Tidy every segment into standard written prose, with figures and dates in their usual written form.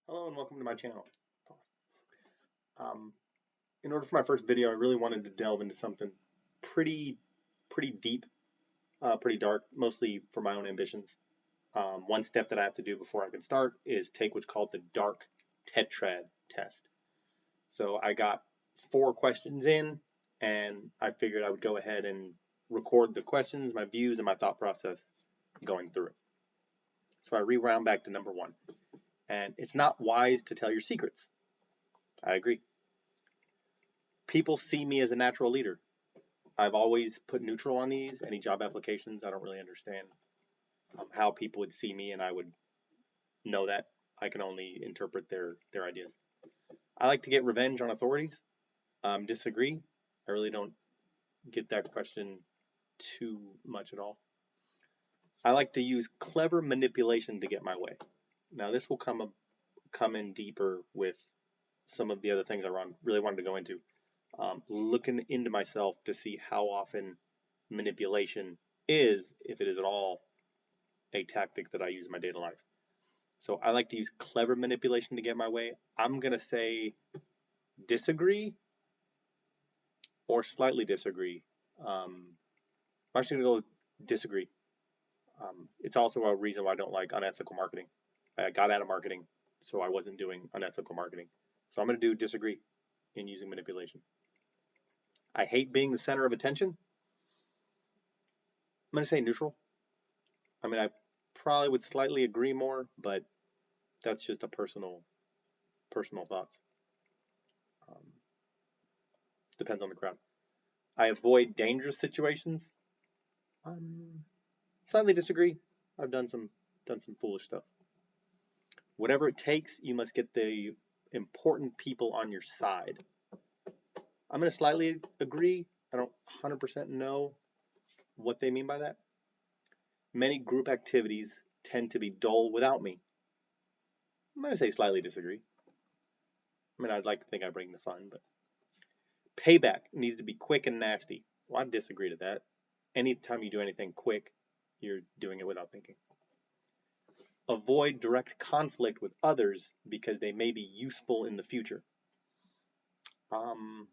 Hello and welcome to my channel. Um, in order for my first video, I really wanted to delve into something pretty, pretty deep, pretty dark, mostly for my own ambitions. One step that I have to do before I can start is take what's called the dark tetrad test. So I got 4 questions in, and I figured I would go ahead and record the questions, my views, and my thought process going through it. So I rewound back to number 1. And it's not wise to tell your secrets. I agree. People see me as a natural leader. I've always put neutral on these, any job applications. I don't really understand how people would see me, and I would know that. I can only interpret their ideas. I like to get revenge on authorities. Disagree. I really don't get that question too much at all. I like to use clever manipulation to get my way. Now, this will come in deeper with some of the other things I really wanted to go into. Looking into myself to see how often manipulation is, if it is at all, a tactic that I use in my daily life. So I like to use clever manipulation to get my way. I'm going to say disagree or slightly disagree. I'm actually going to go disagree. It's also a reason why I don't like unethical marketing. I got out of marketing, so I wasn't doing unethical marketing. So I'm going to do disagree in using manipulation. I hate being the center of attention. I'm going to say neutral. I mean, I probably would slightly agree more, but that's just a personal thoughts. Um, Depends on the crowd. I avoid dangerous situations. Slightly disagree. I've done some foolish stuff. Whatever it takes, you must get the important people on your side. I'm going to slightly agree. I don't 100% know what they mean by that. Many group activities tend to be dull without me. I'm going to say slightly disagree. I mean, I'd like to think I bring the fun, but payback needs to be quick and nasty. Well, I disagree to that. Anytime you do anything quick, you're doing it without thinking. Avoid direct conflict with others because they may be useful in the future. It's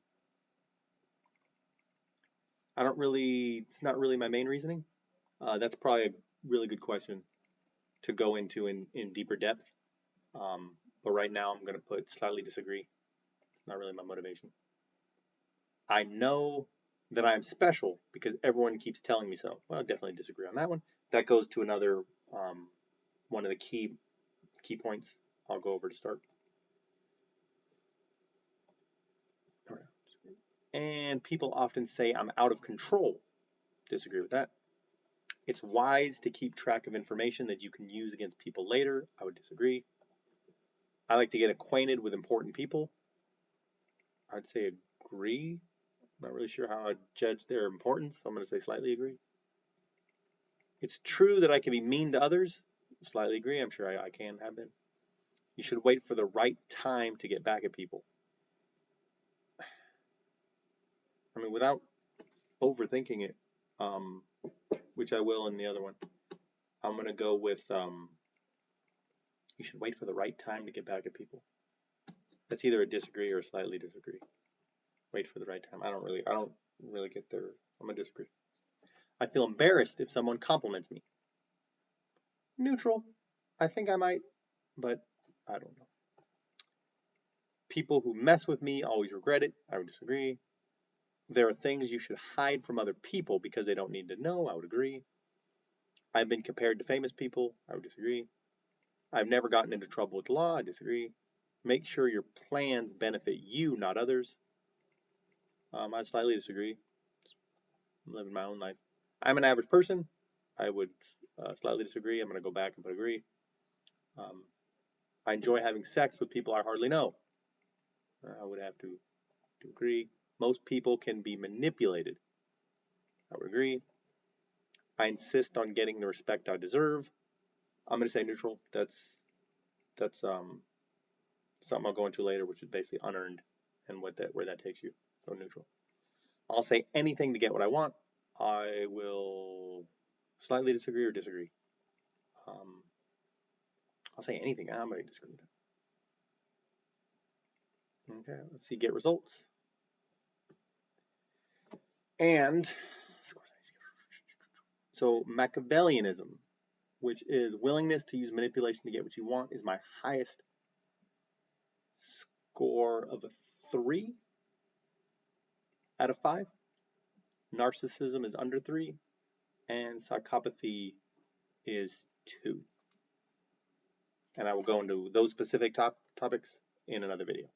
not really my main reasoning. That's probably a really good question to go into in deeper depth. But right now I'm going to put slightly disagree. It's not really my motivation. I know that I am special because everyone keeps telling me so. Well, I definitely disagree on that one. That goes to another one of the key points I'll go over to start. And people often say I'm out of control. Disagree with that. It's wise to keep track of information that you can use against people later. I would disagree. I like to get acquainted with important people. I'd say agree. I'm not really sure how I'd judge their importance, so I'm going to say slightly agree. It's true that I can be mean to others. Slightly agree. I'm sure I can have been. You should wait for the right time to get back at people. I mean, without overthinking it, which I will in the other one, I'm going to go with you should wait for the right time to get back at people. That's either a disagree or a slightly disagree. Wait for the right time. I don't really get there. I'm going to disagree. I feel embarrassed if someone compliments me. Neutral. I think I might, but I don't know. People who mess with me always regret it. I would disagree. There are things you should hide from other people because they don't need to know. I would agree. I've been compared to famous people. I would disagree. I've never gotten into trouble with the law. I disagree. Make sure your plans benefit you, not others. I slightly disagree. I'm living my own life. I'm an average person. I would slightly disagree. I'm going to go back and put agree. I enjoy having sex with people I hardly know. I would have to agree. Most people can be manipulated. I would agree. I insist on getting the respect I deserve. I'm going to say neutral. That's something I'll go into later, which is basically unearned and where that takes you. So neutral. I'll say anything to get what I want. I will slightly disagree or disagree. I'll say anything. I'm going to disagree with that. Okay, let's see, get results. And so Machiavellianism, which is willingness to use manipulation to get what you want, is my highest score of a 3 out of 5. Narcissism is under 3, and psychopathy is 2. And I will go into those specific topics in another video.